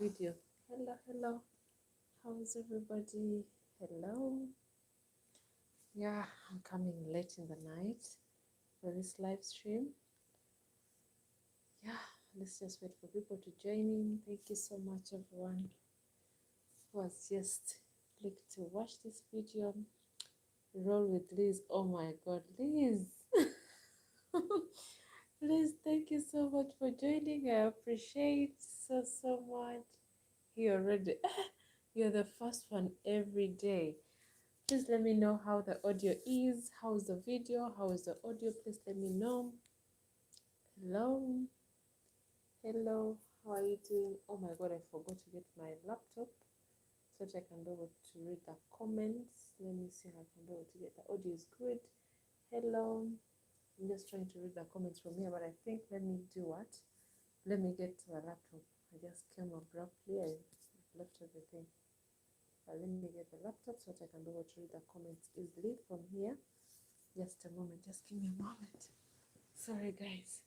video. Hello. How's everybody? Hello. Yeah, I'm coming late in the night for this live stream. Yeah, let's just wait for people to join in. Thank you so much, everyone who has just clicked to watch this video. Roll with Liz. Oh my God, Liz. Liz, thank you so much for joining. I appreciate so much. You already, you're the first one every day. Please let me know how the audio is. How's the video? How is the audio? Please let me know. Hello. How are you doing? Oh my God, I forgot to get my laptop so that I can be able to read the comments. Let me see how I can be able to get the audio is good. Hello. I'm just trying to read the comments from here, but I think let me do what? Let me get to the laptop. I just came abruptly. I left everything. But let me get the laptop so that I can be able to read the comments easily from here. Just a moment. Just give me a moment. Sorry, guys.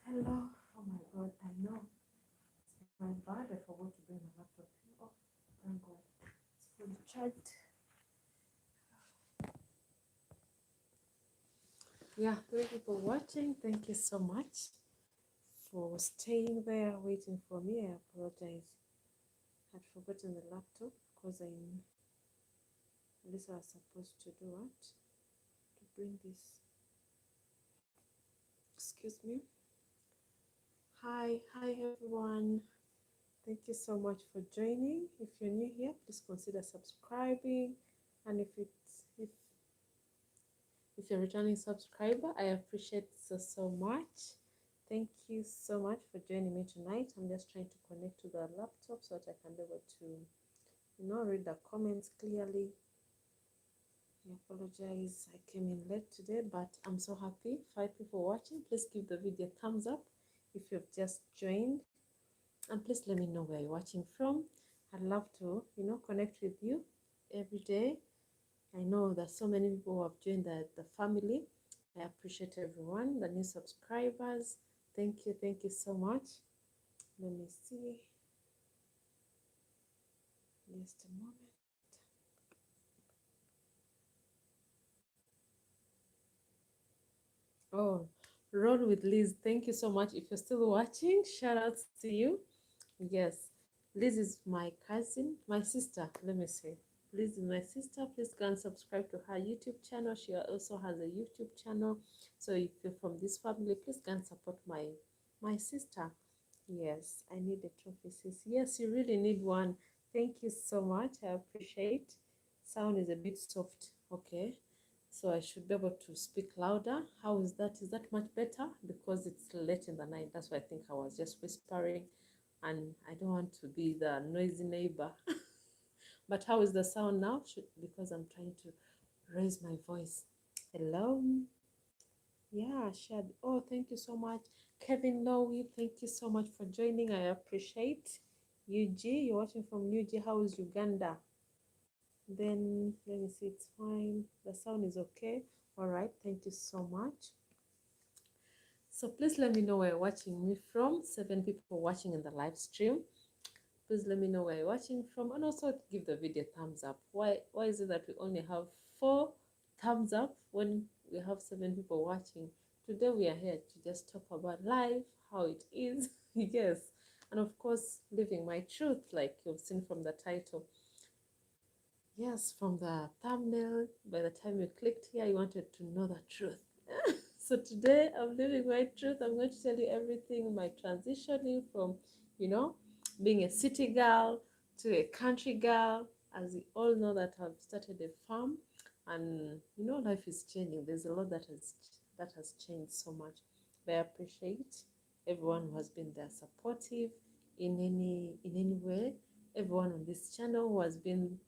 Hello. Oh my God, I know. It's my bad. I forgot to bring my laptop here. Oh, thank God. It's fully charged. Yeah, 3 people watching. Thank you so much for staying there waiting for me. I apologize. I'd forgotten the laptop because at least I was supposed to do what? To bring this. Excuse me. Hi everyone. Thank you so much for joining. If you're new here, please consider subscribing. And if you're a returning subscriber, I appreciate so much. Thank you so much for joining me tonight. I'm just trying to connect to the laptop so that I can be able to read the comments clearly. I apologize, I came in late today, but I'm so happy. 5 people watching. Please give the video a thumbs up if you've just joined, and please let me know where you're watching from. I'd love to connect with you every day. I know that so many people who have joined the family. I appreciate everyone, the new subscribers. Thank you so much. Let me see, just a moment. Oh, Roll with Liz, thank you so much. If you're still watching, shout outs to you. Yes, Liz is my cousin, my sister. Let me say, Liz is my sister. Please go and subscribe to her YouTube channel. She also has a YouTube channel. So if you're from this family, please go and support my sister. Yes, I need a trophy, sis. Yes, you really need one. Thank you so much. I appreciate. Sound is a bit soft. Okay. So I should be able to speak louder. How is that? Is that much better? Because it's late in the night. That's why I think I was just whispering, and I don't want to be the noisy neighbor. But how is the sound now? Because I'm trying to raise my voice. Hello. Yeah, Shad. Oh, thank you so much. Kevin Lowy, thank you so much for joining. I appreciate. UG, you're watching from UG. How is Uganda? Then let me see, it's fine. The sound is okay. All right, thank you so much. So please let me know where you're watching me from. 7 people watching in the live stream. Please let me know where you're watching from, and also give the video thumbs up. Why is it that we only have 4 thumbs up when we have 7 people watching? Today we are here to just talk about life, how it is. Yes, and of course living my truth, like you've seen from the title. Yes, from the thumbnail, by the time you clicked here, you wanted to know the truth. So today I'm living my truth. I'm going to tell you everything, my transitioning from, being a city girl to a country girl. As we all know that I've started a farm, and life is changing. There's a lot that has changed so much. But I appreciate everyone who has been there supportive in any way, everyone on this channel who has been,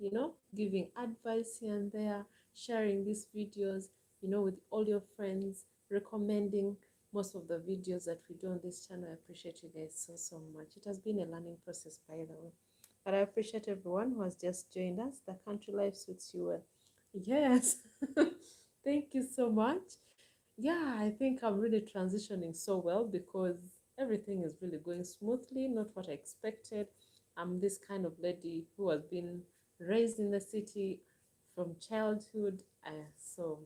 giving advice here and there, sharing these videos, with all your friends, recommending most of the videos that we do on this channel. I appreciate you guys so much. It has been a learning process, by the way. But I appreciate everyone who has just joined us. The country life suits you well. Yes. Thank you so much. Yeah, I think I'm really transitioning so well because everything is really going smoothly, not what I expected. I'm this kind of lady who has been raised in the city from childhood. So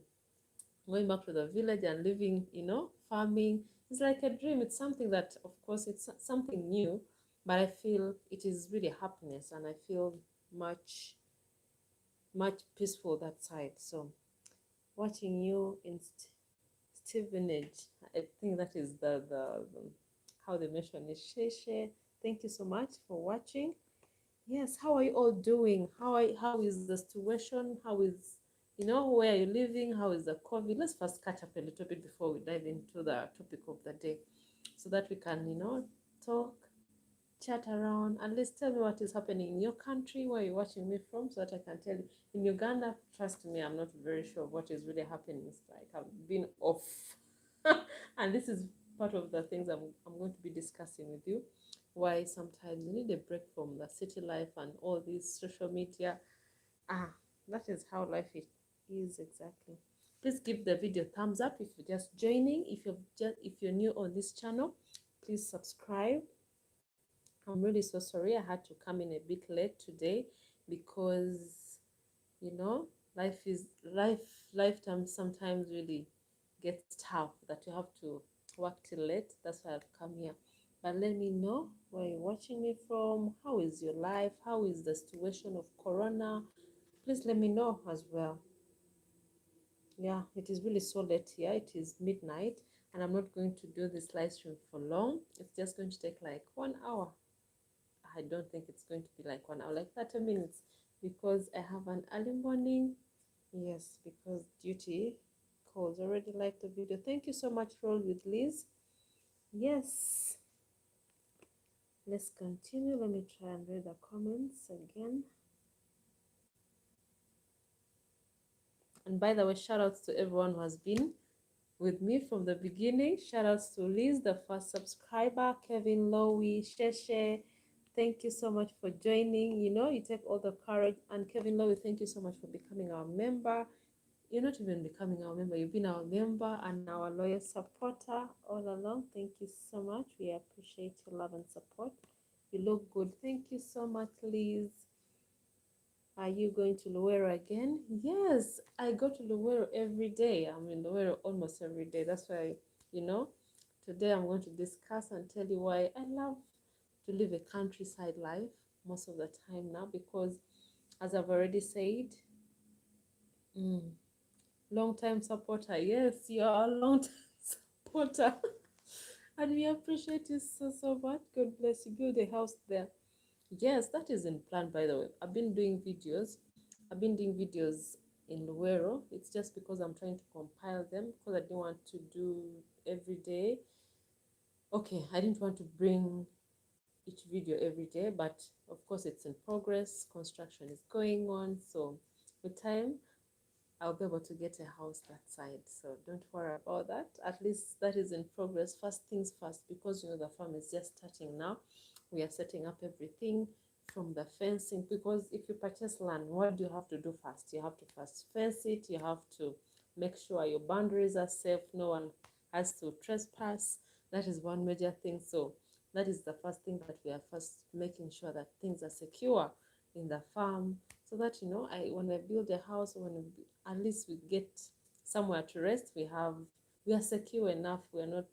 going back to the village and living, farming, it's like a dream. It's something that, of course, it's something new, but I feel it is really happiness, and I feel much, much peaceful that side. So watching you in Stevenage. I think that is the how they mention it. Sheshe. Thank you so much for watching. Yes, how are you all doing? How is the situation? How is, where are you living? How is the COVID? Let's first catch up a little bit before we dive into the topic of the day, so that we can, talk, chat around, and let's tell me what is happening in your country, where you're watching me from, so that I can tell you. In Uganda, trust me, I'm not very sure what is really happening. It's like I've been off. And this is part of the things I'm going to be discussing with you. Why sometimes you need a break from the city life and all these social media. Ah, that is how life is exactly. Please give the video thumbs up if you're just joining. If you're new on this channel, please subscribe. I'm really so sorry I had to come in a bit late today because, you know, lifetime sometimes really gets tough that you have to work till late. That's why I've come here. But let me know where you're watching me from. How is your life? How is the situation of Corona? Please let me know as well. Yeah, it is really so late here. It is midnight, and I'm not going to do this live stream for long. It's just going to take like 1 hour. I don't think it's going to be like 1 hour, like 30 minutes, because I have an early morning. Yes, because duty calls. Already like the video. Thank you so much, Roll with Liz. Yes, let's continue. Let me try and read the comments again. And by the way, shout outs to everyone who has been with me from the beginning. Shout outs to Liz, the first subscriber, Kevin Lowy, Sheshe. Thank you so much for joining. You take all the courage. And Kevin Lowy, thank you so much for becoming our member. You're not even becoming our member, you've been our member and our loyal supporter all along. Thank you so much. We appreciate your love and support. You look good. Thank you so much, Liz. Are you going to Luwero again? Yes, I go to Luwero every day. I'm in Luwero almost every day. That's why, today I'm going to discuss and tell you why I love to live a countryside life most of the time now, because as I've already said, long time supporter. Yes, you are a long time supporter. And we appreciate you so much. God bless you. Build a house there. Yes, that is in plan, by the way. I've been doing videos. In Luwero. It's just because I'm trying to compile them, because I didn't want to do every day. Okay, I didn't want to bring each video every day, but of course it's in progress. Construction is going on. So with time, I'll be able to get a house that side. So don't worry about that. At least that is in progress. First things first, because the farm is just starting now. We are setting up everything from the fencing, because if you purchase land, what do you have to do first? You have to first fence it. You have to make sure your boundaries are safe. No one has to trespass. That is one major thing. So That is the first thing that we are first making sure that things are secure in the farm, so that, you know, when I build a house, at least we get somewhere to rest, we are secure enough. We are not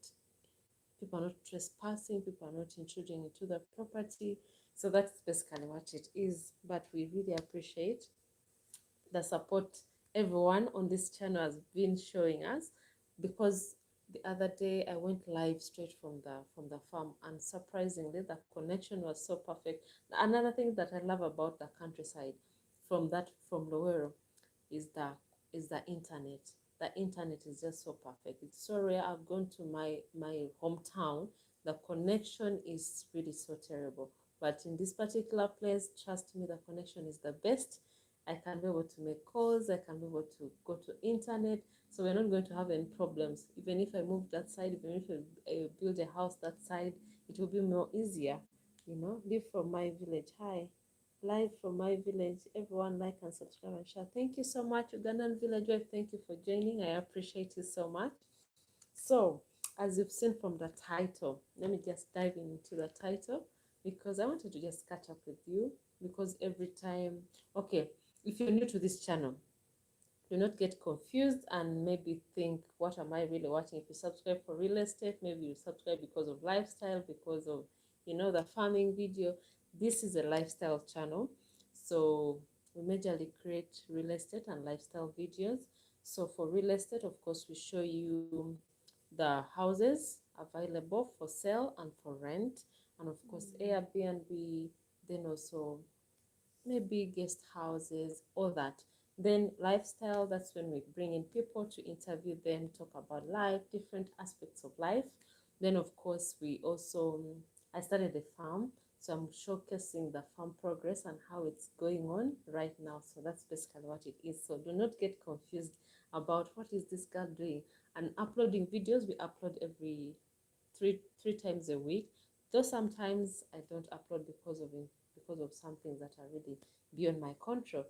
People are not trespassing, people are not intruding into the property. So that's basically what it is. But we really appreciate the support everyone on this channel has been showing us, because the other day I went live straight from the farm, and surprisingly the connection was so perfect. Another thing that I love about the countryside from Lowero is the internet. The internet is just so perfect. It's so rare. I've gone to my hometown. The connection is really so terrible. But in this particular place, trust me, the connection is the best. I can be able to make calls. I can be able to go to internet. So we're not going to have any problems. Even if I move that side, even if I build a house that side, it will be more easier. You know, live from my village. Hi, live from my village. Everyone like and subscribe and share. Thank you so much, Ugandan Village Wife. Thank you for joining. I appreciate you so much. So, as you've seen from the title, let me just dive into the title, because I wanted to just catch up with you. Because every time, okay, if you're new to this channel, do not get confused and maybe think, what am I really watching? If you subscribe for real estate, maybe you subscribe because of lifestyle, because of, you know, the farming video. This is a lifestyle channel, so we majorly create real estate and lifestyle videos. So for real estate, of course, we show you the houses available for sale and for rent, and of course Airbnb, then also maybe guest houses, all that. Then lifestyle, that's when we bring in people to interview them, talk about life, different aspects of life. Then of course I started a farm, so I'm showcasing the farm progress and how it's going on right now. So that's basically what it is. So do not get confused about what is this girl doing. And uploading videos, we upload every three times a week. Though sometimes I don't upload because of some things that are really beyond my control.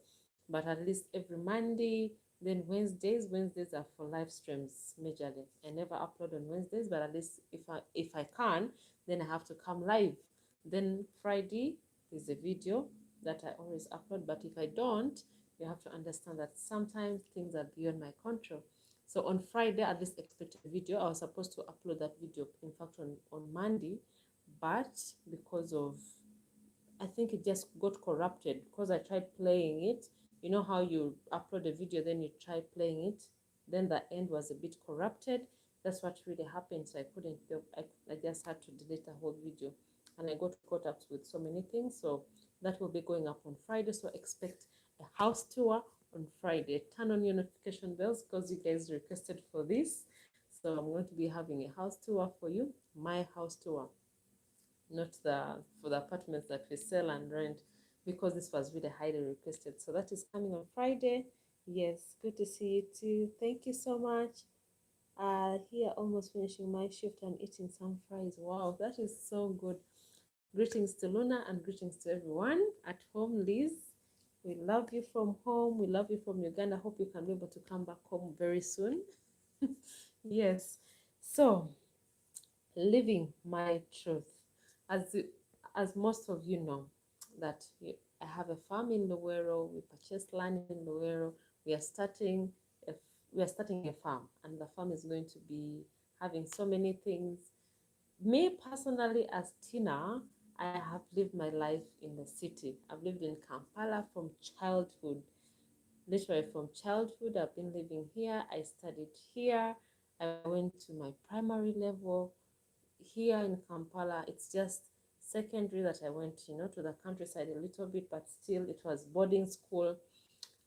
But at least every Monday, then Wednesdays are for live streams majorly. I never upload on Wednesdays, but at least if I can, then I have to come live. Then Friday is a video that I always upload. But if I don't, you have to understand that sometimes things are beyond my control. So on Friday, at this expected video, I was supposed to upload that video, in fact, on Monday, but because of, I think it just got corrupted, because I tried playing it. You know how you upload a video, then you try playing it, then the end was a bit corrupted. That's what really happened. So I couldn't, I just had to delete the whole video, and I got caught up with so many things. So that will be going up on Friday. So expect a house tour on Friday. Turn on your notification bells, because you guys requested for this. So I'm going to be having a house tour for you, my house tour, not for the apartments that we sell and rent, because this was really highly requested. So that is coming on Friday. Yes, good to see you too. Thank you so much. Here, almost finishing my shift and eating some fries. Wow, that is so good. Greetings to Luna and greetings to everyone at home. Liz, we love you from home. We love you from Uganda. Hope you can be able to come back home very soon. Yes. So, living my truth. As as most of you know, that I have a farm in Lowero. We purchased land in Lowero. We are starting a, we are starting a farm, and the farm is going to be having so many things. Me personally, as Tina, I have lived my life in the city. I've lived in Kampala from childhood. Literally from childhood, I've been living here. I studied here. I went to my primary level here in Kampala. It's just secondary that I went, you know, to the countryside a little bit, but still it was boarding school.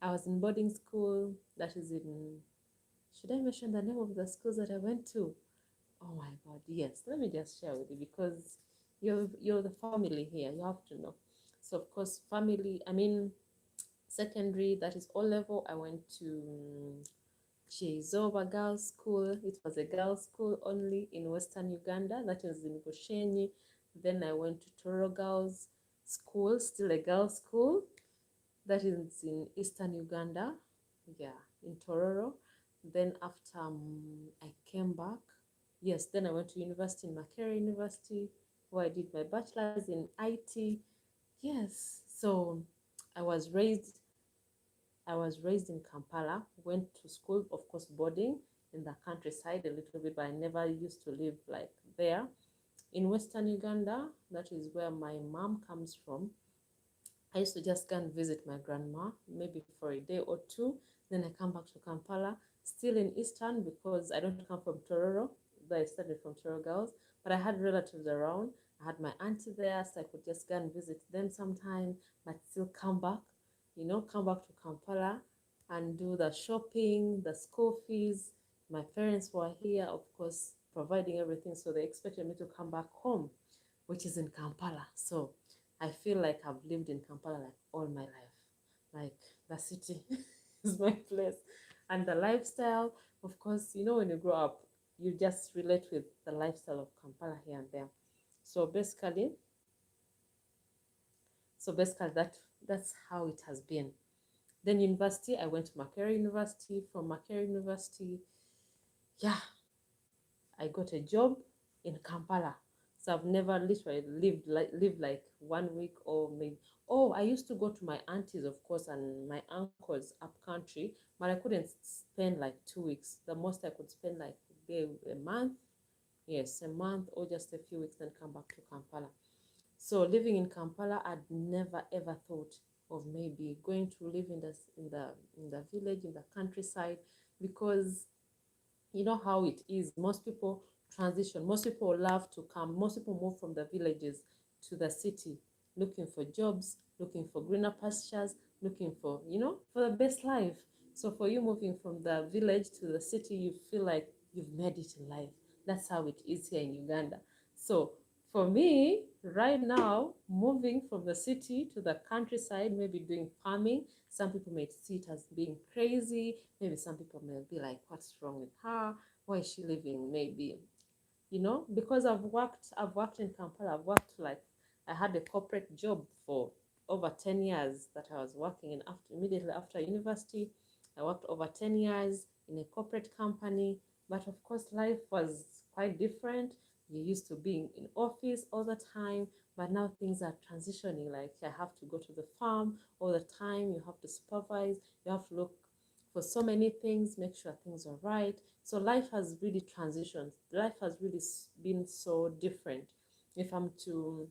I was in boarding school that is in, should I mention the name of the schools that I went to? Oh my God, yes. Let me just share with you, because you're the family here. You have to know. So of course, family. I mean, secondary, that is O level. I went to Chizova Girls School. It was a girls' school only in Western Uganda. That is in Bushenyi. Then I went to Toro Girls School, still a girls' school. That is in Eastern Uganda. Yeah, in Tororo. Then after I came back, yes, then I went to university in Makerere University. where I did my bachelor's in IT. Yes, so I was raised I was raised in Kampala, went to school, of course, boarding in the countryside a little bit, but I never used to live like there. In Western Uganda, that is where my mom comes from. I used to just go and visit my grandma, maybe for a day or two. Then I come back to Kampala, still in Eastern because I don't come from Tororo, though I studied from Tororo Girls, but I had relatives around. I had my auntie there, so I could just go and visit them sometime, but still come back, come back to Kampala and do the shopping, the school fees. My parents were here, of course, providing everything, so they expected me to come back home, which is in Kampala. So I feel like I've lived in Kampala like all my life. Like the city is my place. And the lifestyle, of course, when you grow up, you just relate with the lifestyle of Kampala here and there. So basically, that's how it has been. Then university, I went to Makerere University. From Makerere University, yeah, I got a job in Kampala. So I've never literally lived like 1 week or maybe. Oh, I used to go to my aunties, of course, and my uncles up country, but I couldn't spend like 2 weeks. The most I could spend like a month. Yes, a month or just a few weeks, then come back to Kampala. So living in Kampala, I'd never ever thought of maybe going to live in the village, in the countryside, because you know how it is. Most people transition. Most people love to come. Most people move from the villages to the city, looking for jobs, looking for greener pastures, looking for the best life. So for you moving from the village to the city, you feel like you've made it in life. That's how it is here in Uganda. So for me, right now, moving from the city to the countryside, maybe doing farming, some people may see it as being crazy. Maybe some people may be like, what's wrong with her? Why is she living? Maybe, because I've worked in Kampala. I've worked like, I had a corporate job for over 10 years that I was working in immediately after university. I worked over 10 years in a corporate company, but of course life was quite different. You used to being in office all the time, but now things are transitioning. Like I have to go to the farm all the time. You have to supervise. You have to look for so many things, make sure things are right. So life has really transitioned. Life has really been so different. If I'm to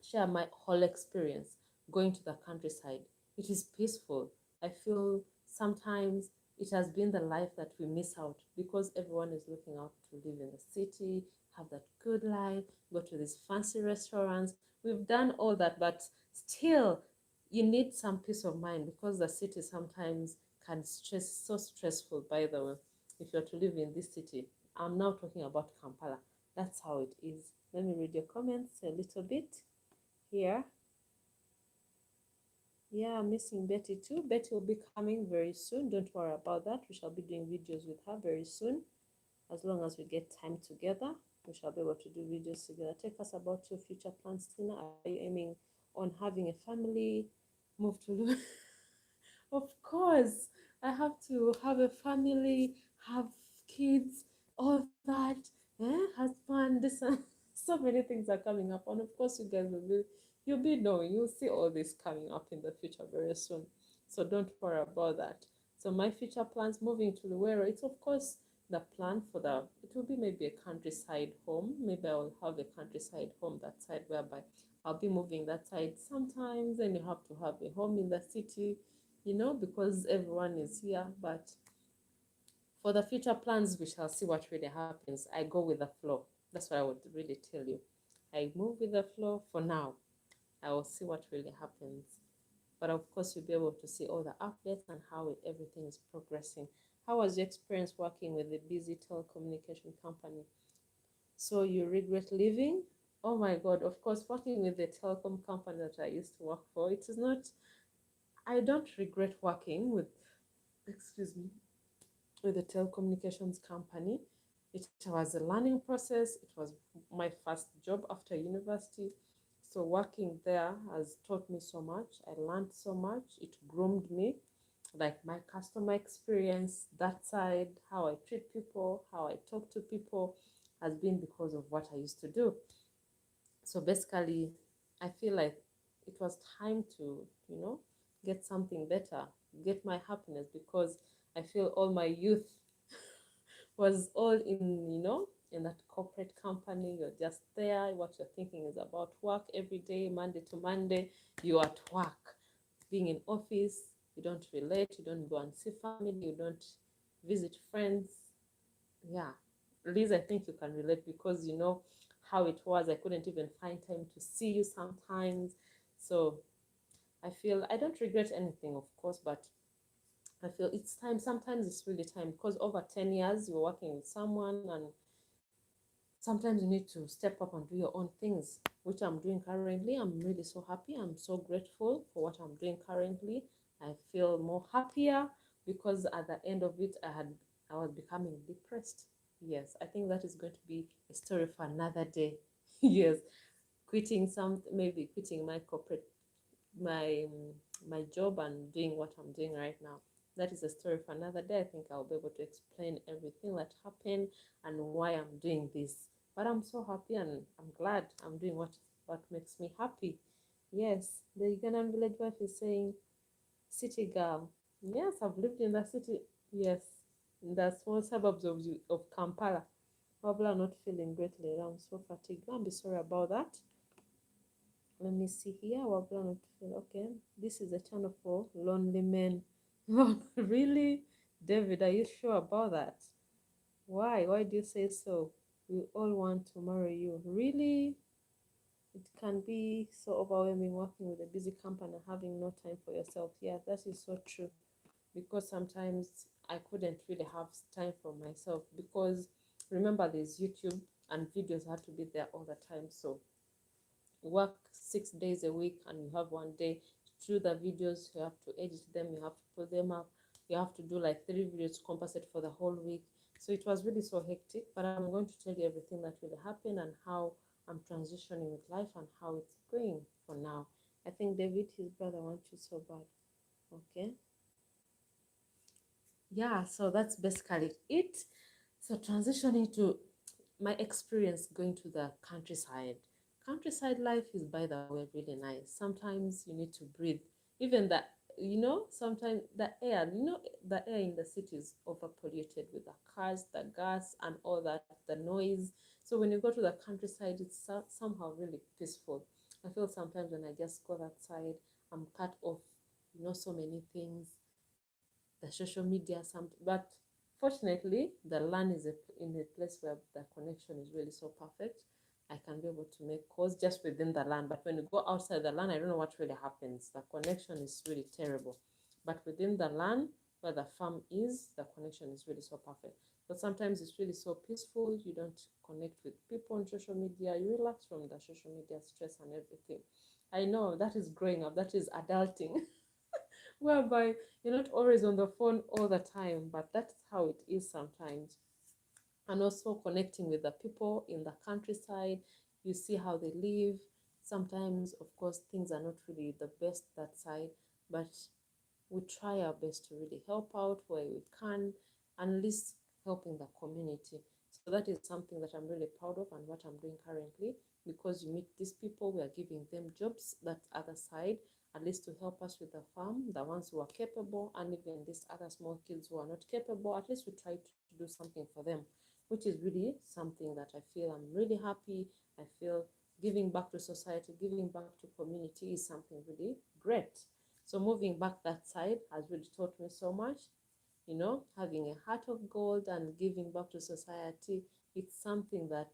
share my whole experience going to the countryside, it is peaceful. I feel sometimes it has been the life that we miss out because everyone is looking out to live in the city, have that good life, go to these fancy restaurants. We've done all that, but still, you need some peace of mind because the city sometimes can so stressful, by the way, if you're to live in this city. I'm now talking about Kampala. That's how it is. Let me read your comments a little bit here. Yeah, I'm missing Betty too. Betty will be coming very soon. Don't worry about that. We shall be doing videos with her very soon. As long as we get time together, we shall be able to do videos together. Take us about your future plans, Tina. Are you aiming on having a family? Move to Of course, I have to have a family, have kids, all that, husband, this and so many things are coming up. And of course, you guys you'll be knowing, you'll see all this coming up in the future very soon. So don't worry about that. So my future plans moving to Luwero, it's of course the plan it will be maybe a countryside home. Maybe I will have a countryside home that side whereby I'll be moving that side sometimes, and you have to have a home in the city, because everyone is here. But for the future plans, we shall see what really happens. I go with the flow. That's what I would really tell you. I move with the flow for now. I will see what really happens. But of course, you'll be able to see all the updates and how everything is progressing. How was your experience working with a busy telecommunication company? So you regret leaving? Oh my God, of course, working with the telecom company that I used to work for, it is not, I don't regret working excuse me, with a telecommunications company. It was a learning process. It was my first job after university. So working there has taught me so much. I learned so much. It groomed me. Like my customer experience, that side, how I treat people, how I talk to people, has been because of what I used to do. So basically, I feel like it was time to, get something better, get my happiness, because I feel all my youth was all in, in that corporate company. You're just there. What you're thinking is about work every day, Monday to Monday. You're at work, being in office. You don't relate. You don't go and see family. You don't visit friends. Yeah, Liz, I think you can relate because you know how it was. I couldn't even find time to see you sometimes. So I feel I don't regret anything, of course, but I feel it's time. Sometimes it's really time because over 10 years you're working with someone, and sometimes you need to step up and do your own things, which I'm doing currently. I'm really so happy. I'm so grateful for what I'm doing currently. I feel more happier because at the end of it, I was becoming depressed. Yes, I think that is going to be a story for another day. Yes, maybe quitting my corporate, my my job and doing what I'm doing right now. That is a story for another day. I think I'll be able to explain everything that happened and why I'm doing this. But I'm so happy and I'm glad I'm doing what makes me happy. Yes, the Ugandan village wife is saying, city girl. Yes, I've lived in the city. Yes, in the small suburbs of Kampala. Probably I'm not feeling greatly. I'm so fatigued. I'm sorry about that. Let me see here. Okay, this is a channel for lonely men. Really? David, are you sure about that? Why do you say so? We all want to marry you. Really? It can be so overwhelming working with a busy company and having no time for yourself. Yeah, that is so true. Because sometimes I couldn't really have time for myself because remember there's YouTube and videos had to be there all the time. So work 6 days a week and you have one day to do the videos. You have to edit them, you have to put them up, you have to do like 3 videos to compensate for the whole week. So it was really so hectic, but I'm going to tell you everything that really happened and how I'm transitioning with life and how it's going for now. I think David, his brother, wants you so bad. Okay, yeah, so that's basically it. So transitioning to my experience going to the countryside. Countryside life is, by the way, really nice. Sometimes you need to breathe. Even that, sometimes the air, the air in the city is overpolluted with the cars, the gas, and all that, the noise. So when you go to the countryside, it's somehow really peaceful. I feel sometimes when I just go that side, I'm cut off, so many things, the social media, but fortunately the land is in a place where the connection is really so perfect. I can be able to make calls just within the land, but when you go outside the land, I don't know what really happens. The connection is really terrible, but within the land where the farm is, the connection is really so perfect. But sometimes it's really so peaceful. You don't connect with people on social media. You relax from the social media stress and everything. I know that is growing up, that is adulting. Whereby you're not always on the phone all the time, but that's how it is sometimes. And also connecting with the people in the countryside, you see how they live. Sometimes, of course, things are not really the best that side, but we try our best to really help out where we can, and at least helping the community. So that is something that I'm really proud of and what I'm doing currently, because you meet these people, we are giving them jobs, that other side, at least to help us with the farm, the ones who are capable, and even these other small kids who are not capable, at least we try to do something for them, which is really something that I feel I'm really happy. I feel giving back to society, giving back to community is something really great. So moving back that side has really taught me so much. Having a heart of gold and giving back to society, it's something that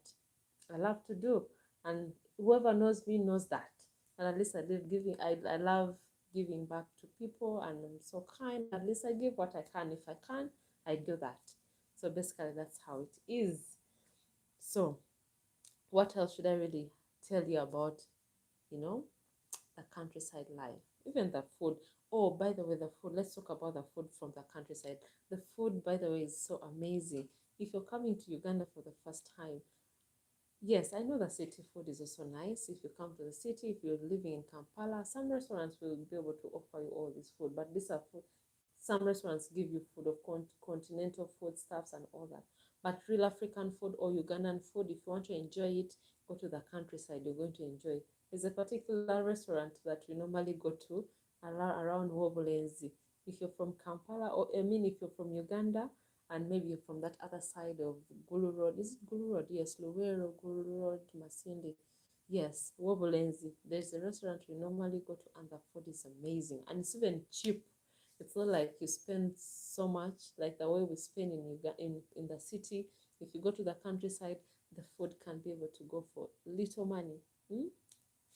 I love to do. And whoever knows me knows that. And at least I love giving back to people, and I'm so kind. At least I give what I can. If I can, I do that. So basically that's how it is. So what else should I really tell you about, you know, the countryside life, even the food. Oh, by the way, the food. Let's talk about the food from the countryside. The food, by the way, is so amazing. If you're coming to Uganda for the first time, yes, I know the city food is also nice. If you come to the city, if you're living in Kampala, some restaurants will be able to offer you all this food, but these are food, Some restaurants give you food of continental food stuffs and all that. But real African food or Ugandan food, if you want to enjoy it, go to the countryside, you're going to enjoy. There's a particular restaurant that we normally go to around Wobulenzi. If you're from Kampala, or I mean, if you're from Uganda, and maybe you're from that other side of Gulu Road. Is it Gulu Road? Yes, Luwero, Gulu Road, Masindi. Yes, Wobulenzi. There's a restaurant we normally go to, and the food is amazing, and it's even cheap. It's not like you spend so much like the way we spend in the city. If you go to the countryside, the food can be able to go for little money,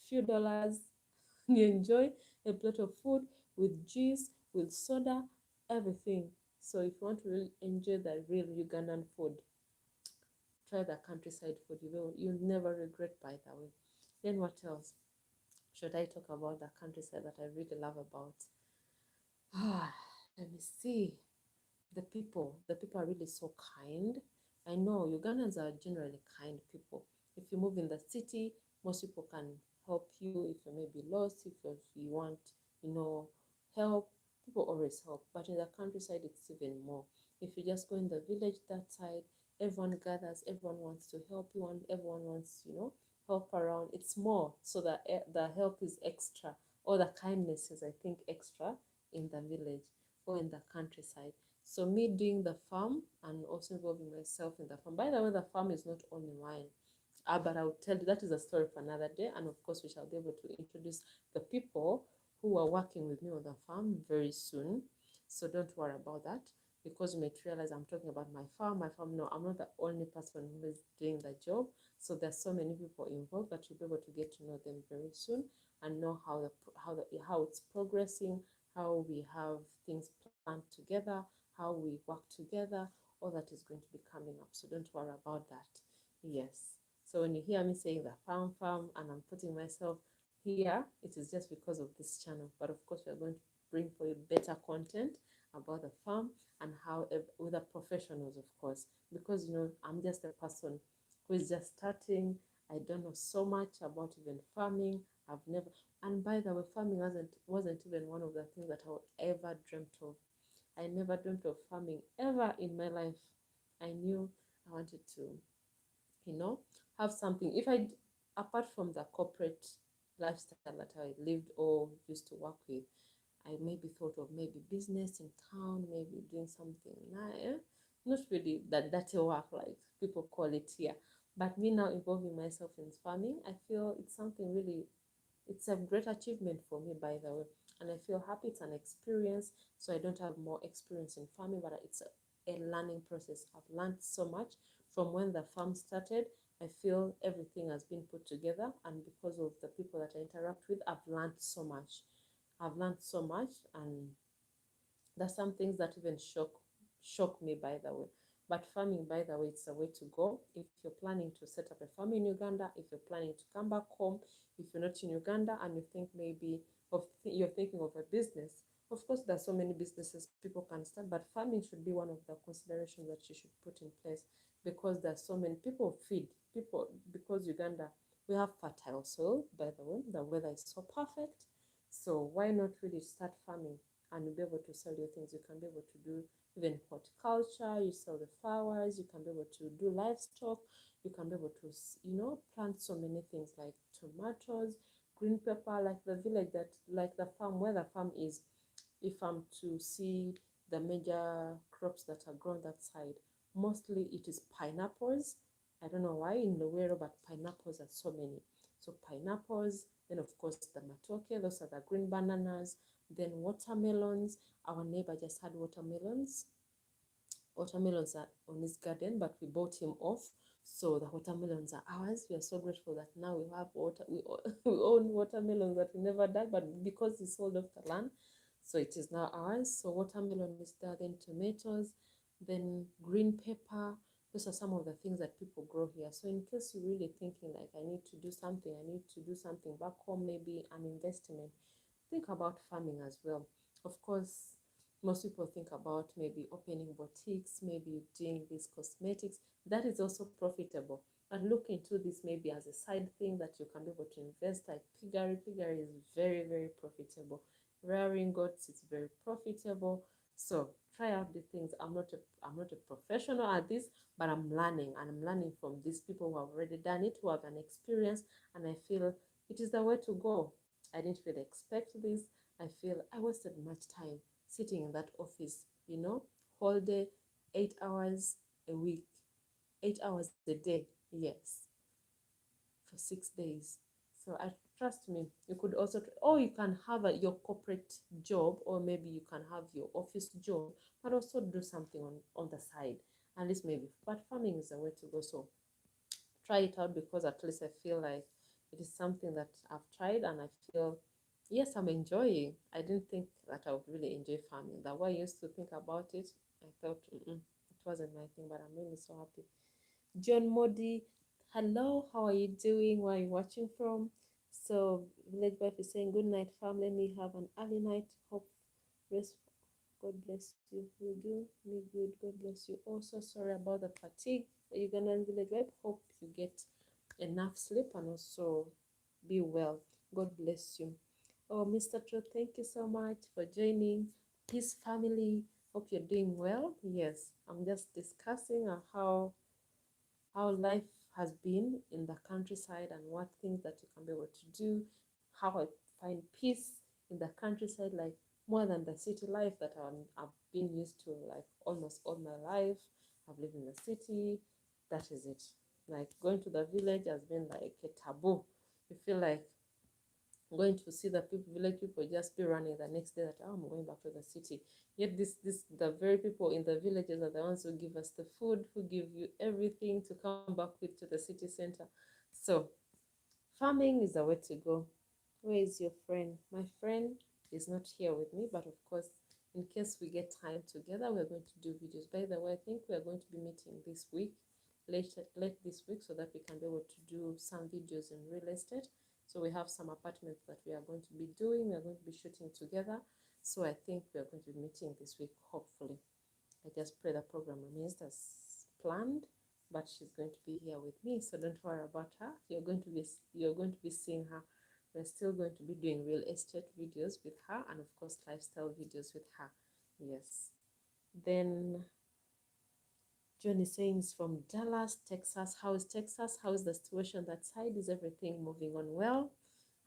few dollars. You enjoy a plate of food with juice, with soda, everything. So if you want to really enjoy the real Ugandan food, try the countryside food. You'll never regret, by the way. Then what else should I talk about the countryside that I really love about? Let me see. The people are really so kind. I know Ugandans are generally kind people. If you move in the city, most people can help you if you may be lost, if you want, you know, help. People always help. But in the countryside, it's even more. If you just go in the village that side, everyone gathers, everyone wants to help you, and everyone wants, help around. It's more so that the help is extra, or the kindness is, I think, extra in the village or in the countryside. So me doing the farm and also involving myself in the farm. By the way, the farm is not only mine, but I will tell you that is a story for another day. And of course, we shall be able to introduce the people who are working with me on the farm very soon. So don't worry about that, because you may realize I'm talking about my farm. My farm, no, I'm not the only person who is doing the job. So there's so many people involved that you'll be able to get to know them very soon and know how it's progressing, how we have things planned together, how we work together. All that is going to be coming up. So don't worry about that. Yes. So when you hear me saying the farm, and I'm putting myself here, it is just because of this channel. But of course, we're going to bring for you better content about the farm and how with the professionals, of course, because I'm just a person who is just starting. I don't know so much about even farming. I've never, and by the way, farming wasn't even one of the things that I ever dreamt of. I never dreamt of farming ever in my life. I knew I wanted to, have something. Apart from the corporate lifestyle that I lived or used to work with, I maybe thought of maybe business in town, maybe doing something nice. Not really that dirty work like people call it here. But me now involving myself in farming, I feel it's something really, it's a great achievement for me, by the way. And I feel happy. It's an experience. So I don't have more experience in farming, but it's a learning process. I've learned so much from when the farm started. I feel everything has been put together, and because of the people that I interact with, I've learned so much. I've learned so much, and there's some things that even shock me, by the way. But farming, by the way, it's a way to go. If you're planning to set up a farm in Uganda, if you're planning to come back home, if you're not in Uganda and you think maybe you're thinking of a business, of course, there's so many businesses people can start, but farming should be one of the considerations that you should put in place, because there's so many people feed people, because Uganda, we have fertile soil, by the way, the weather is so perfect. So why not really start farming and you'll be able to sell your things? You can be able to do even horticulture, you sell the flowers, you can be able to do livestock, you can be able to, plant so many things like tomatoes, green pepper, like the village like the farm, where the farm is. If I'm to see the major crops that are grown that side, mostly it is pineapples. I don't know why in Luwero, but pineapples are so many. So pineapples, then of course the matoke, those are the green bananas, then watermelons. Our neighbor just had watermelons. Watermelons are on his garden, but we bought him off. So the watermelons are ours. We are so grateful that now we have we own watermelons that we never done, but because he sold off the land, so it is now ours. So watermelon is there, then tomatoes, then green pepper. Those are some of the things that people grow here. So in case you're really thinking like, I need to do something back home, maybe an investment, think about farming as well. Of course, most people think about maybe opening boutiques, maybe doing this cosmetics. That is also profitable. And look into this maybe as a side thing that you can be able to invest, like piggery. Piggery is very, very profitable. Rearing goats is very profitable. So try out the things. I'm not a professional at this, but I'm learning, and I'm learning from these people who have already done it, who have an experience, and I feel it is the way to go. I didn't really expect this. I feel I wasted much time sitting in that office, whole day, 8 hours a week, 8 hours a day, yes, for 6 days. So I trust me, you could also, or you can have your corporate job, or maybe you can have your office job, but also do something on the side. At least maybe, but farming is the way to go. So try it out, because at least I feel like it is something that I've tried, and I feel, yes, I'm enjoying. I didn't think that I would really enjoy farming. The way I used to think about it, I thought it wasn't my thing, but I'm really so happy. John Modi, hello, how are you doing? Where are you watching from? So, Village Wife is saying, good night, fam. Let me have an early night. Hope rest. God bless you. You do me good. God bless you. Also, sorry about the fatigue. Ugandan Village Wife, hope you get enough sleep and also be well. God bless you. Oh, Mr. Truth, thank you so much for joining. His family, hope you're doing well. Yes, I'm just discussing how life has been in the countryside and what things that you can be able to do, how I find peace in the countryside, like more than the city life that I've been used to, like almost all my life. I've lived in the city. That is it. Like going to the village has been like a taboo. You feel like going to see the people, village people just be running the next day that, oh, I'm going back to the city. Yet the very people in the villages are the ones who give us the food, who give you everything to come back with to the city center. So farming is the way to go. Where is your friend? My friend is not here with me, but of course, in case we get time together, we're going to do videos. By the way, I think we're going to be meeting this week, late this week, so that we can be able to do some videos in real estate. So we have some apartments that we are going to be doing. We're going to be shooting together. So I think we are going to be meeting this week, hopefully. I just pray the program remains as planned, but she's going to be here with me, so don't worry about her. You're going to be seeing her. We're still going to be doing real estate videos with her, and of course lifestyle videos with her. Yes. Then John is saying it's from Dallas, Texas. How is Texas? How is the situation that side? Is everything moving on well?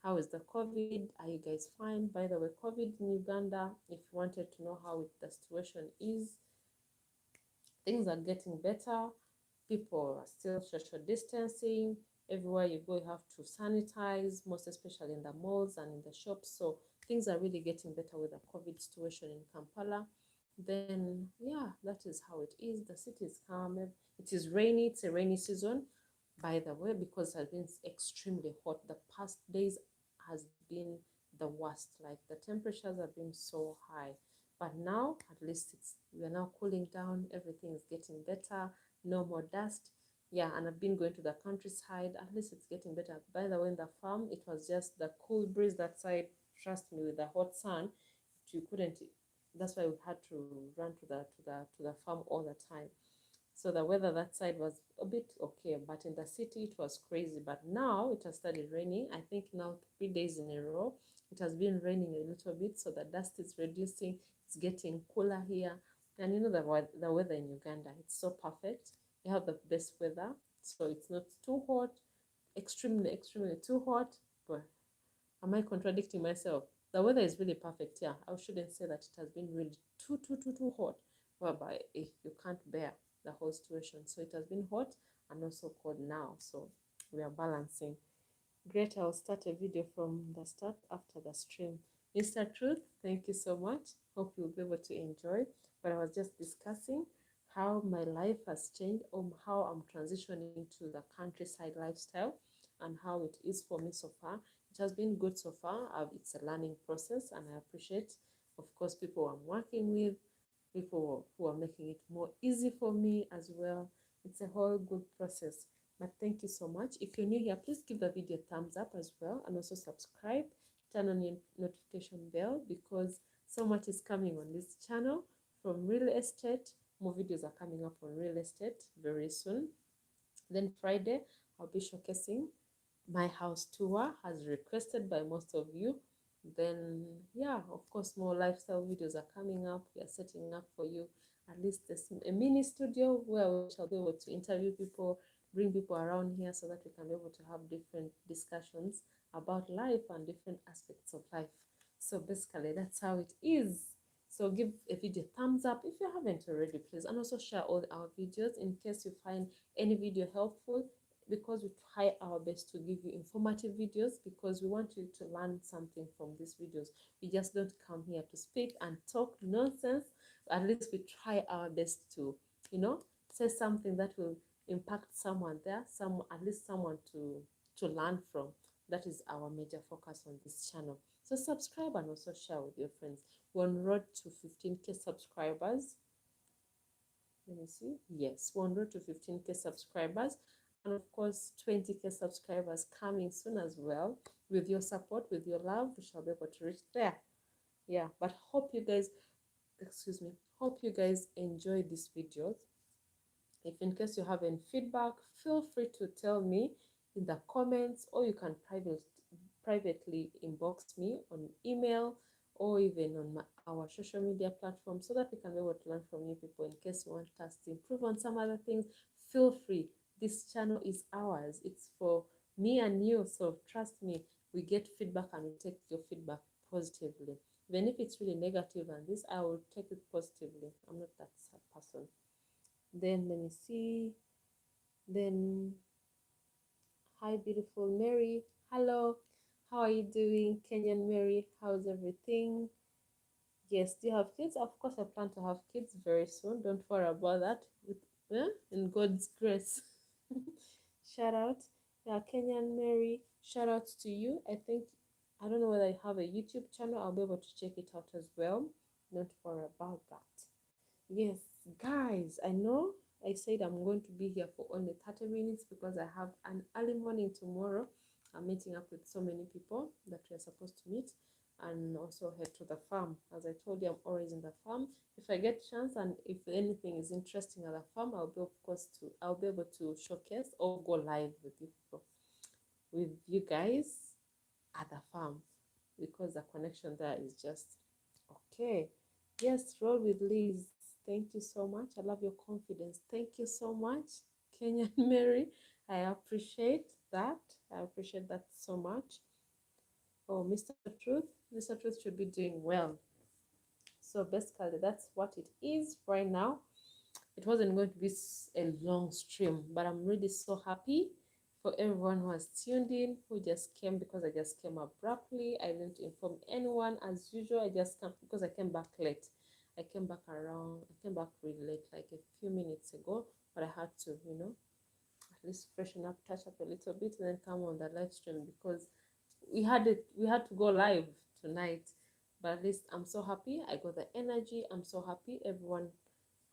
How is the COVID? Are you guys fine? By the way, COVID in Uganda, if you wanted to know how the situation is, things are getting better. People are still social distancing. Everywhere you go, you have to sanitize, most especially in the malls and in the shops. So things are really getting better with the COVID situation in Kampala. Then, yeah, that is how it is. The city is calm. It is rainy. It's a rainy season, by the way, because it has been extremely hot. The past days has been the worst. Like the temperatures have been so high. But now, at least we are now cooling down. Everything is getting better. No more dust. Yeah, and I've been going to the countryside. At least it's getting better. By the way, in the farm, it was just the cool breeze that side. Trust me, with the hot sun, you couldn't. That's why we had to run to the farm all the time. So the weather that side was a bit okay, but in the city it was crazy. But now it has started raining. I think now 3 days in a row it has been raining a little bit, so the dust is reducing. It's getting cooler here, and the weather in Uganda, it's so perfect. You have the best weather, so it's not too hot, extremely too hot. But am I contradicting myself? The weather is really perfect. Yeah, I shouldn't say that it has been really too hot, whereby if you can't bear the whole situation. So it has been hot and also cold now. So we are balancing. Great. I'll start a video from the start after the stream. Mr. Truth, thank you so much. Hope you'll be able to enjoy. But I was just discussing how my life has changed, how I'm transitioning to the countryside lifestyle, and how it is for me so far. It has been good so far. It's a learning process, and I appreciate, of course, people I'm working with, people who are making it more easy for me as well. It's a whole good process. But thank you so much. If you're new here, please give the video a thumbs up as well, and also subscribe. Turn on your notification bell, because so much is coming on this channel from real estate. More videos are coming up on real estate very soon. Then Friday, I'll be showcasing my house tour, as requested by most of you. Then yeah, of course, more lifestyle videos are coming up. We are setting up for you at least a mini studio where we shall be able to interview people, bring people around here so that we can be able to have different discussions about life and different aspects of life. So basically, that's how it is. So give a video thumbs up if you haven't already, please, and also share all our videos in case you find any video helpful, because we try our best to give you informative videos, because we want you to learn something from these videos. We just don't come here to speak and talk nonsense. At least we try our best to, say something that will impact someone there, at least someone to learn from. That is our major focus on this channel. So subscribe and also share with your friends. We're on road to 15K subscribers. Let me see. Yes, 100 to 15K subscribers. And of course, 20K subscribers coming soon as well. With your support, with your love, we shall be able to reach there. Yeah, but hope you guys, excuse me, hope you guys enjoy these videos. If in case you have any feedback, feel free to tell me in the comments, or you can privately inbox me on email, or even on our social media platform, so that we can be able to learn from you people. In case you want us to improve on some other things, feel free. This channel is ours. It's for me and you. So trust me, we get feedback and we take your feedback positively. Even if it's really negative and this, I will take it positively. I'm not that sad person. Then let me see. Then, hi, beautiful Mary. Hello. How are you doing, Kenyan Mary? How's everything? Yes, do you have kids? Of course, I plan to have kids very soon. Don't worry about that. In God's grace. Shout out. Yeah, Kenyan Mary. Shout out to you. I don't know whether I have a YouTube channel. I'll be able to check it out as well. Don't worry about that. Yes, guys, I know I said I'm going to be here for only 30 minutes because I have an early morning tomorrow. I'm meeting up with so many people that we're supposed to meet, and also head to the farm. As I told you, I'm always in the farm. If I get chance and if anything is interesting at the farm, I'll be able to showcase or go live with you people, with you guys at the farm, because the connection there is just okay. Yes, roll with Liz. Thank you so much. I love your confidence. Thank you so much, Kenyan Mary. I appreciate that. I appreciate that so much. Oh, Mr. Truth. Mr. Truth should be doing well. So basically, that's what it is right now. It wasn't going to be a long stream, but I'm really so happy for everyone who has tuned in, who just came, because I just came abruptly. I didn't inform anyone as usual. I just came because I came back late. I came back really late, like a few minutes ago, but I had to, at least freshen up, touch up a little bit, and then come on the live stream, because we had to go live tonight. But at least I'm so happy. I got the energy. I'm so happy everyone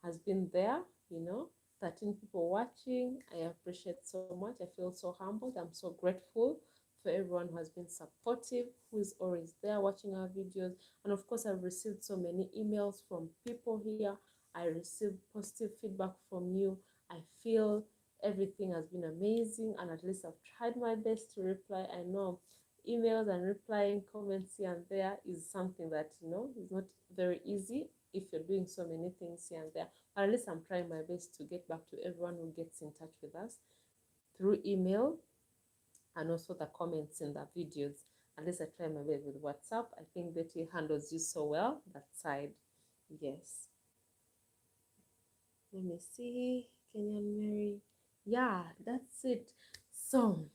has been there, 13 people watching. I appreciate so much. I feel so humbled. I'm so grateful for everyone who has been supportive, who is always there watching our videos. And of course, I've received so many emails from people here. I received positive feedback from you. I feel everything has been amazing, and at least I've tried my best to reply. I know emails and replying comments here and there is something that is not very easy if you're doing so many things here and there. But at least I'm trying my best to get back to everyone who gets in touch with us through email, and also the comments in the videos. At least I try my best with WhatsApp. I think Betty handles you so well that side. Yes. Let me see. Kenyan Mary. Yeah, that's it. So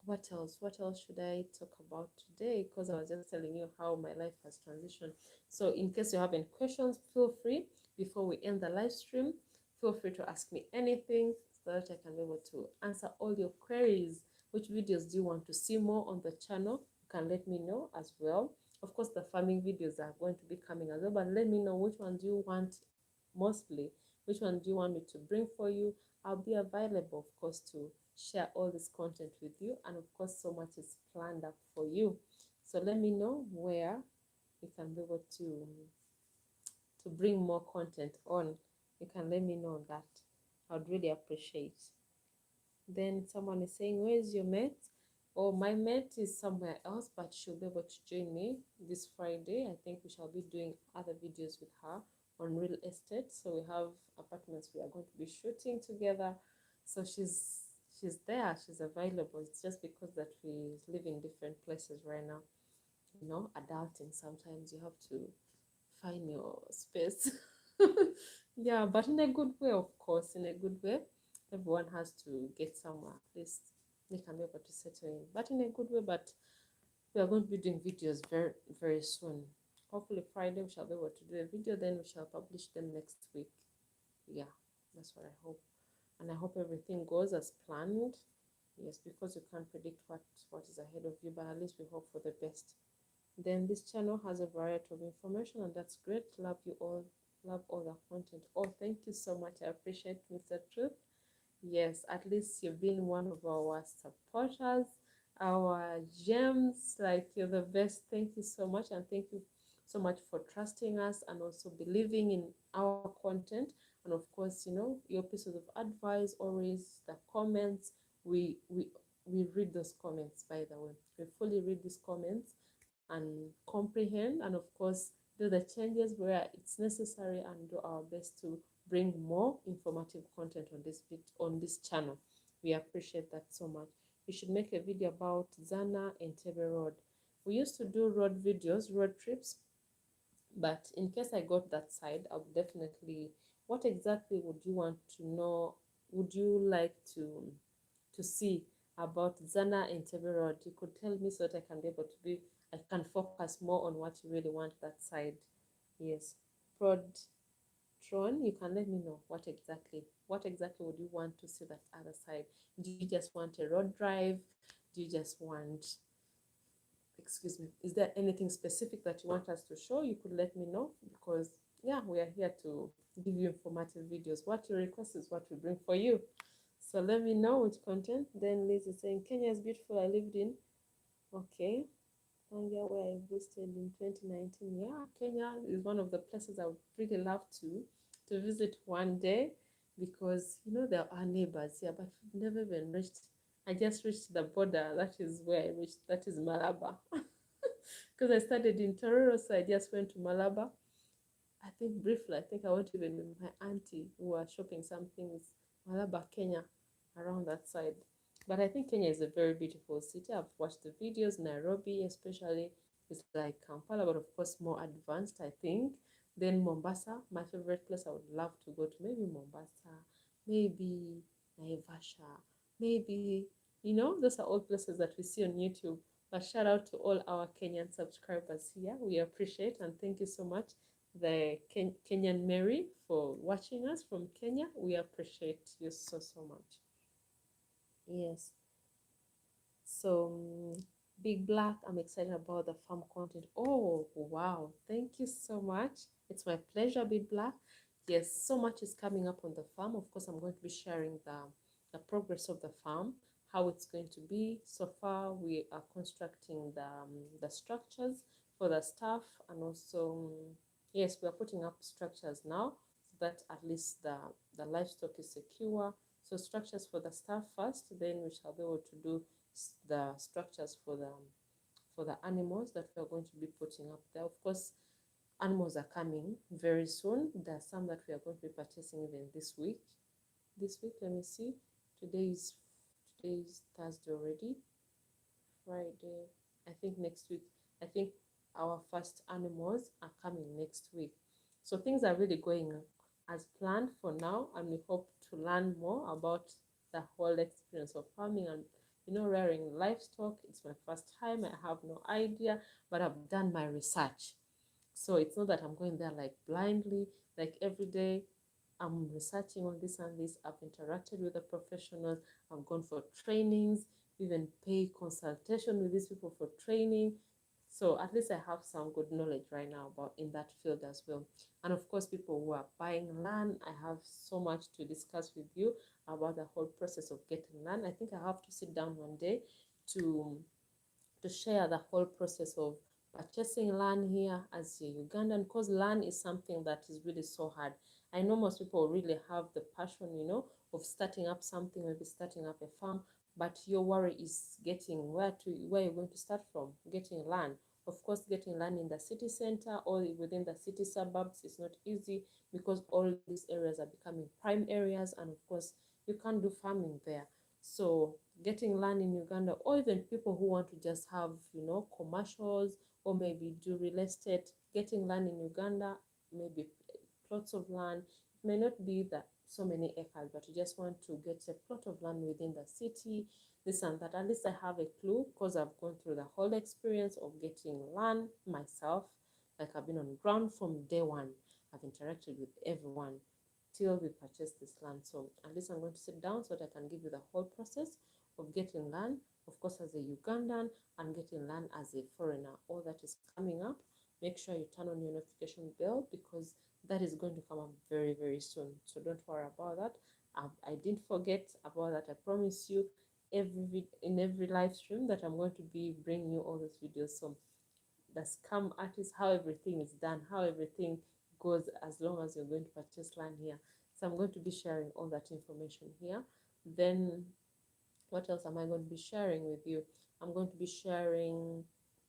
what else? What else should I talk about today? Because I was just telling you how my life has transitioned. So in case you have any questions, feel free, before we end the live stream, feel free to ask me anything so that I can be able to answer all your queries. Which videos do you want to see more on the channel? You can let me know as well. Of course, the farming videos are going to be coming as well, but let me know which one do you want mostly. Which one do you want me to bring for you? I'll be available, of course, to share all this content with you, and of course so much is planned up for you. So let me know where you can be able to bring more content on. You can let me know that. I'd really appreciate. Then someone is saying, where is your mate? Oh, my mate is somewhere else, but she'll be able to join me this Friday. I think we shall be doing other videos with her on real estate. So we have apartments we are going to be shooting together. So she's there, she's available. It's just because that we live in different places right now. You know, adulting, sometimes you have to find your space. Yeah, but in a good way, of course, in a good way. Everyone has to get somewhere. At least they can be able to settle in, but in a good way. But we are going to be doing videos very, very soon. Hopefully, Friday we shall be able to do a video. Then we shall publish them next week. Yeah, that's what I hope, and I hope everything goes as planned. Yes, because you can't predict what is ahead of you, but at least we hope for the best. Then this channel has a variety of information, and that's great. Love you all. Love all the content. Oh, thank you so much. I appreciate Mr. Truth. Yes, at least you've been one of our supporters, our gems. Like, you're the best. Thank you so much, and thank you so much for trusting us and also believing in our content. And of course, you know, your pieces of advice, always the comments. We we we read those comments, by the way. We fully read these comments and comprehend, and of course do the changes where it's necessary, and do our best to bring more informative content on this channel. We appreciate that so much. We should make a video about Zana Entebbe Road. We used to do road videos, road trips, but in case I got that side, I would definitely. What exactly would you want to know? Would you like to see about Zana Entebbe Road? You could tell me so that I can be able to be. I can focus more on what you really want that side. Yes, prod Tron, you can let me know what exactly would you want to see that other side. Do you just want a road drive? Do you just want, excuse me, is there anything specific that you want us to show? You could let me know, because yeah, we are here to give you informative videos. What you request is what we bring for you. So let me know which content. Then Liz is saying Kenya is beautiful. I lived in, okay, Tangia, where I visited in 2019. Yeah, Kenya is one of the places I would really love to visit one day, because you know there are neighbors here, but we've never even reached. I just reached the border. That is where I reached. That is Malaba. Because I studied in Tororo, so I just went to Malaba. I think briefly, I think I went even with my auntie who was shopping some things, Malaba, Kenya, around that side. But I think Kenya is a very beautiful city. I've watched the videos. Nairobi, especially, is like Kampala, but of course more advanced, I think. Then Mombasa, my favorite place I would love to go to. Maybe Mombasa, maybe Naivasha, maybe, you know, those are all places that we see on YouTube. But shout out to all our Kenyan subscribers here. We appreciate and thank you so much, the Kenyan Mary, for watching us from Kenya. We appreciate you so, so much. Yes. So, Big Black, I'm excited about the farm content. Oh, wow. Thank you so much. It's my pleasure, Big Black. Yes, so much is coming up on the farm. Of course, I'm going to be sharing the progress of the farm, how it's going to be. So far, we are constructing the structures for the staff, and also, yes, we are putting up structures now so that at least the livestock is secure. So structures for the staff first, then we shall be able to do the structures for the animals that we are going to be putting up there. Of course, animals are coming very soon. There are some that we are going to be purchasing even this week. This week, let me see. Today is Thursday already. Friday. I think next week. I think our first animals are coming next week. So things are really going as planned for now, and we hope to learn more about the whole experience of farming and, you know, rearing livestock. It's my first time. I have no idea, but I've done my research. So it's not that I'm going there like blindly, like every day. I'm researching on this and this. I've interacted with the professionals. I've gone for trainings, even pay consultation with these people for training. So at least I have some good knowledge right now about in that field as well. And of course, people who are buying land, I have so much to discuss with you about the whole process of getting land. I think I have to sit down one day to share the whole process of purchasing land here as a Ugandan, because land is something that is really so hard. I know most people really have the passion, you know, of starting up something, maybe starting up a farm, but your worry is getting where you're going to start from, getting land. Of course, getting land in the city center or within the city suburbs is not easy, because all these areas are becoming prime areas, and of course you can't do farming there. So getting land in Uganda, or even people who want to just have, commercials, or maybe do real estate, getting land in Uganda, maybe plots of land, it may not be that so many acres, but you just want to get a plot of land within the city, this and that. At least I have a clue, because I've gone through the whole experience of getting land myself. Like, I've been on ground from day one. I've interacted with everyone till we purchase this land. So at least I'm going to sit down so that I can give you the whole process of getting land, of course, as a Ugandan, and getting land as a foreigner. All that is coming up. Make sure you turn on your notification bell, because that is going to come up very, very soon. So don't worry about that. I didn't forget about that. I promise you, in every live stream that I'm going to be bringing you all those videos. So the scam artist, how everything is done, how everything goes, as long as you're going to purchase land here. So I'm going to be sharing all that information here. Then what else am I going to be sharing with you? I'm going to be sharing,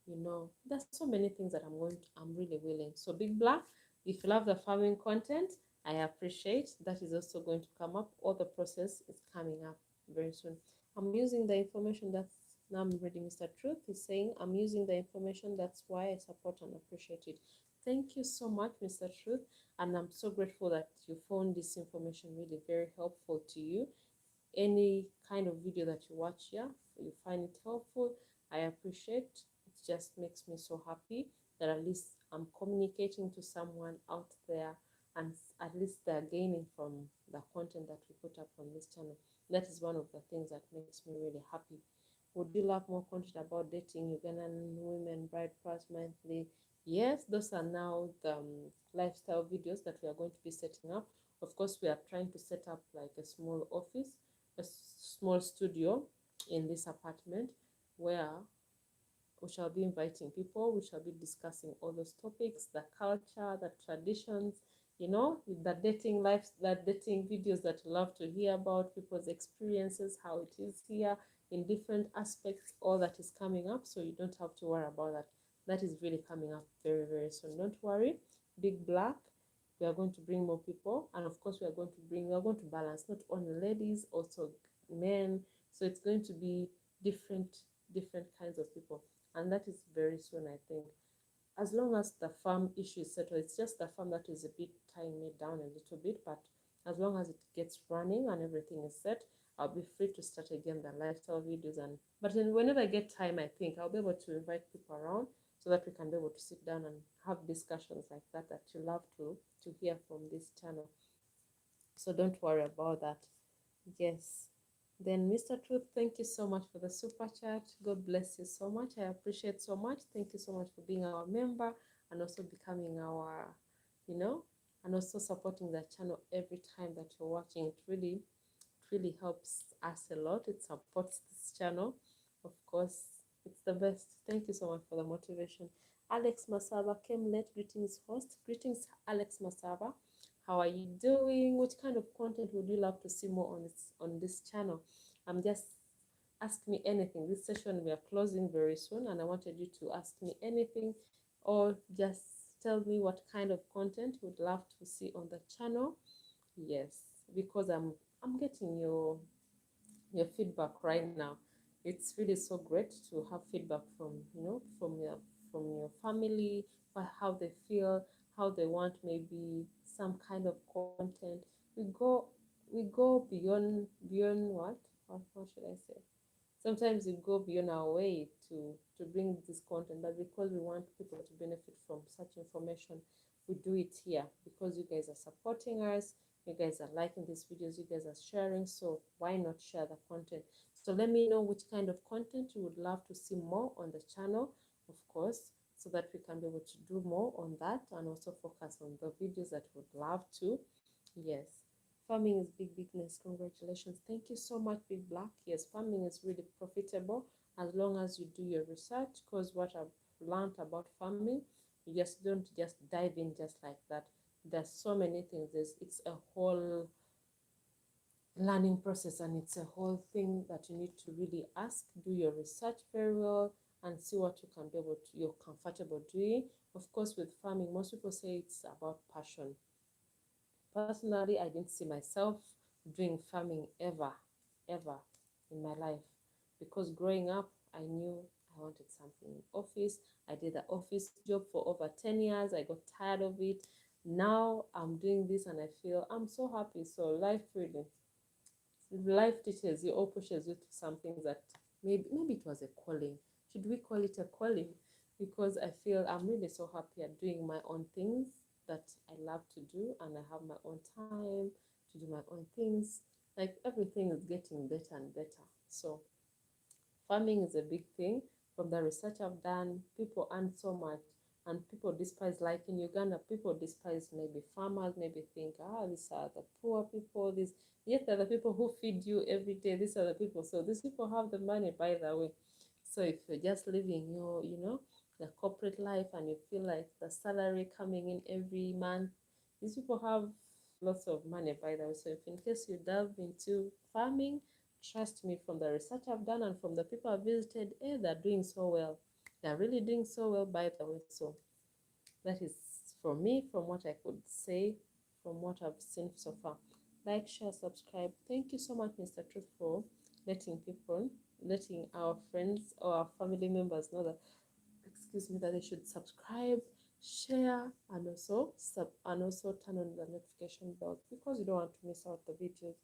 there's so many things that I'm really willing. So Big Black, if you love the farming content, I appreciate that is also going to come up. All the process is coming up very soon. I'm using the information that's now I'm reading Mr. Truth. He's saying, I'm using the information, that's why I support and appreciate it. Thank you so much, Mr. Truth. And I'm so grateful that you found this information really very helpful to you. Any kind of video that you watch here, you find it helpful, I appreciate. It just makes me so happy that at least I'm communicating to someone out there, and at least they're gaining from the content that we put up on this channel. That is one of the things that makes me really happy. Would you love more content about dating Ugandan women, bride price monthly? Yes, those are now the lifestyle videos that we are going to be setting up. Of course, we are trying to set up like a small office, a small studio in this apartment, where we shall be inviting people, we shall be discussing all those topics, the culture, the traditions, the dating lives, the dating videos that you love to hear about, people's experiences, how it is here in different aspects. All that is coming up, so you don't have to worry about that. That is really coming up very, very soon. Don't worry. Big Black, we are going to bring more people, and of course we are going to balance not only ladies, also men. So it's going to be different kinds of people, and that is very soon, I think. As long as the farm issue is settled, it's just the farm that is a bit tying me down a little bit, but as long as it gets running and everything is set, I'll be free to start again the lifestyle videos. But then whenever I get time, I think I'll be able to invite people around, so that we can be able to sit down and have discussions like that you love to hear from this channel. So don't worry about that. Yes. Then Mr. Truth, thank you so much for the super chat. God bless you so much. I appreciate so much. Thank you so much for being our member, and also becoming our, and also supporting the channel every time that you're watching. It really helps us a lot. It supports this channel. Of course, it's the best. Thank you so much for the motivation. Alex Masaba came late. Greetings, host. Greetings, Alex Masaba. How are you doing? What kind of content would you love to see more on this channel? Just ask me anything. This session we are closing very soon, and I wanted you to ask me anything, or just tell me what kind of content you would love to see on the channel. Yes, because I'm getting your feedback right now. It's really so great to have feedback from from your family, how they feel, how they want maybe some kind of content. We go beyond what should I say? Sometimes we go beyond our way to bring this content, but because we want people to benefit from such information, we do it here, because you guys are supporting us, you guys are liking these videos, you guys are sharing. So why not share the content? So let me know which kind of content you would love to see more on the channel, of course, so that we can be able to do more on that, and also focus on the videos that we would love to. Yes. Farming is big business. Congratulations. Thank you so much, Big Black. Yes, farming is really profitable as long as you do your research, because what I've learned about farming, you just don't just dive in just like that. There's so many things. It's a whole learning process, and it's a whole thing that you need to really ask, do your research very well, and see what you can be able to, you're comfortable doing. Of course, with farming, most people say it's about passion. Personally, I didn't see myself doing farming ever in my life, because growing up, I knew I wanted something in office. I did the office job for over 10 years. I got tired of it. Now I'm doing this and I feel I'm so happy. So life teaches you or pushes you to some things that maybe it was a calling. Should we call it a calling? Because I feel I'm really so happy at doing my own things that I love to do, and I have my own time to do my own things. Like everything is getting better and better. So farming is a big thing. From the research I've done, people earn so much, and people despise, like in Uganda, people despise maybe farmers, maybe think, these are the poor people, these, yet they're the people who feed you every day. These are the people. So these people have the money, by the way. So if you're just living your, the corporate life, and you feel like the salary coming in every month, these people have lots of money, by the way. So if in case you delve into farming, trust me, from the research I've done and from the people I've visited, they're doing so well. They're really doing so well, by the way. So that is from me, from what I could say, from what I've seen so far. Like, share, subscribe. Thank you so much, Mr. Truth, for letting our friends or our family members know that, excuse me, that they should subscribe, share, and also turn on the notification bell, because you don't want to miss out the videos.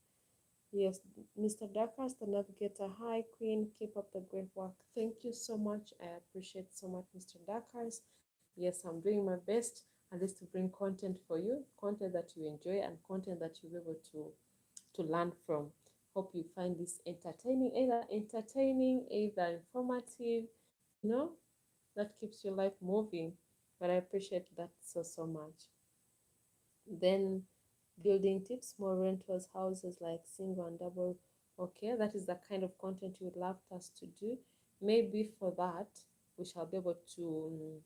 Yes, Mr. Darkers, the navigator. Hi, Queen. Keep up the great work. Thank you so much. I appreciate so much, Mr. Darkers. Yes, I'm doing my best at least to bring content for you, content that you enjoy and content that you'll be able to learn from. Hope you find this entertaining, either informative, you know, that keeps your life moving. But I appreciate that so much. Then building tips, more rentals, houses like single and double. Okay, that is the kind of content you would love us to do. Maybe for that, we shall be able to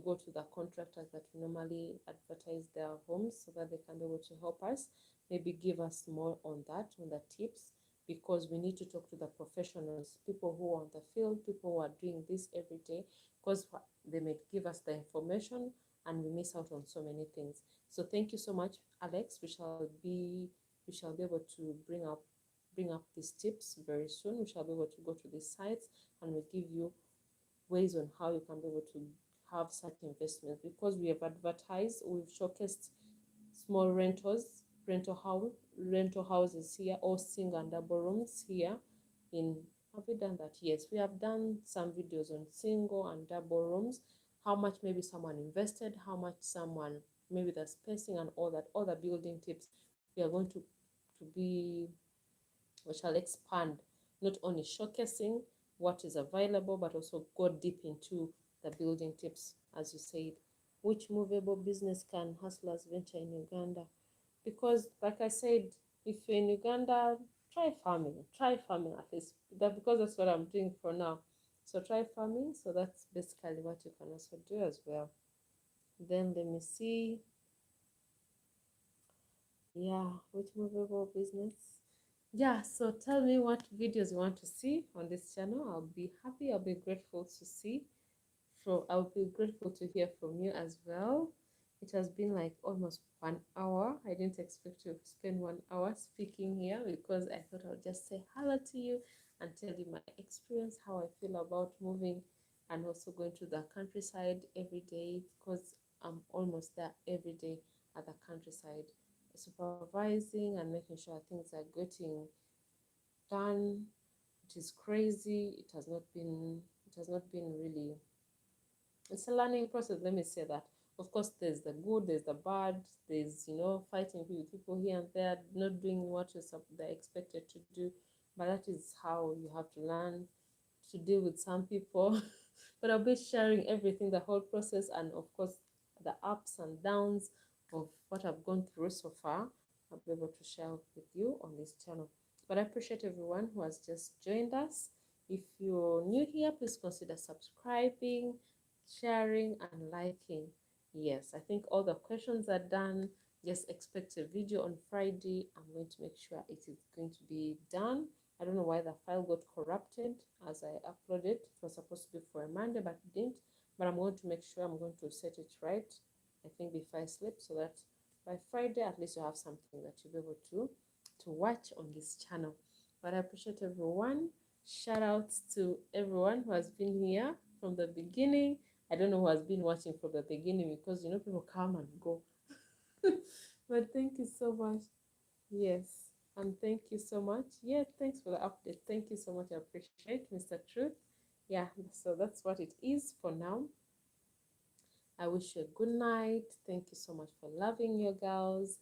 go to the contractors that normally advertise their homes, so that they can be able to help us. Maybe give us more on that, on the tips, because we need to talk to the professionals, people who are on the field, people who are doing this every day, because they may give us the information and we miss out on so many things. So thank you so much, Alex. We shall be able to bring up these tips very soon. We shall be able to go to these sites, and we give you ways on how you can be able to have such investments, because we have advertised, we've showcased small rental houses here, or single and double rooms here in. Have we done that? Yes, we have done some videos on single and double rooms, how much maybe someone invested, how much someone, maybe the spacing and all that, all the building tips. We are going to be, we shall expand, not only showcasing what is available, but also go deep into the building tips, as you said. Which movable business can hustlers venture in Uganda? Because, like I said, if you're in Uganda, try farming at least. Because that's what I'm doing for now. So try farming. So that's basically what you can also do as well. Then let me see. Yeah, which movable business? Yeah, so tell me what videos you want to see on this channel. I'll be happy. I'll be grateful to see. I'll be grateful to hear from you as well. It has been like almost 1 hour. I didn't expect to spend 1 hour speaking here, because I thought I'll just say hello to you and tell you my experience, how I feel about moving, and also going to the countryside every day, because I'm almost there every day at the countryside, supervising and making sure things are getting done. It is crazy. It has not been really, it's a learning process, let me say that. Of course, there's the good, there's the bad, there's, fighting with people here and there, not doing what they're expected to do. But that is how you have to learn to deal with some people. But I'll be sharing everything, the whole process, and of course the ups and downs of what I've gone through so far. I'll be able to share with you on this channel. But I appreciate everyone who has just joined us. If you're new here, please consider subscribing, sharing, and liking. Yes, I think all the questions are done. just expect a video on Friday. I'm going to make sure it is going to be done. I don't know why the file got corrupted as I uploaded. It was supposed to be for a Monday, but it didn't. But I'm going to make sure I'm going to set it right, I think, before I sleep, so that by Friday at least you have something that you'll be able to watch on this channel. But I appreciate everyone. Shout outs to everyone who has been here from the beginning. I don't know who has been watching from the beginning, because people come and go. But thank you so much. Yes. And thank you so much. Yeah, thanks for the update. Thank you so much. I appreciate Mr. Truth. Yeah, so that's what it is for now. I wish you a good night. Thank you so much for loving your girls.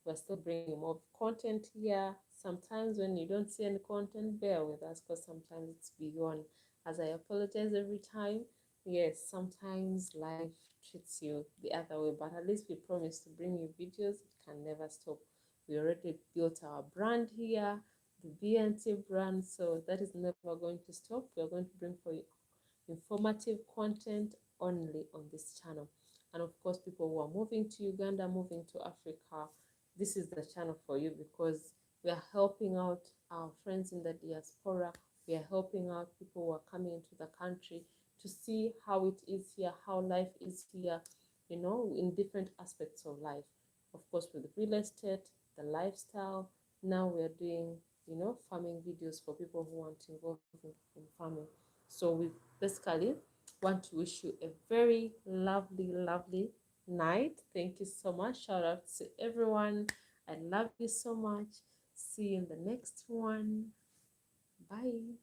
We're still bringing more content here. Sometimes when you don't see any content, bear with us, because sometimes it's beyond. As I apologize every time. Yes, sometimes life treats you the other way, but at least we promise to bring you videos. It can never stop. We already built our brand here, the BNT brand, so that is never going to stop. We're going to bring for you informative content only on this channel. And of course, people who are moving to Uganda, moving to Africa, this is the channel for you, because we are helping out our friends in the diaspora. We are helping out people who are coming into the country to see how it is here, how life is here, in different aspects of life. Of course, with real estate, the lifestyle. Now we are doing, farming videos for people who want to involve in farming. So we basically want to wish you a very lovely, lovely night. Thank you so much. Shout out to everyone. I love you so much. See you in the next one. Bye.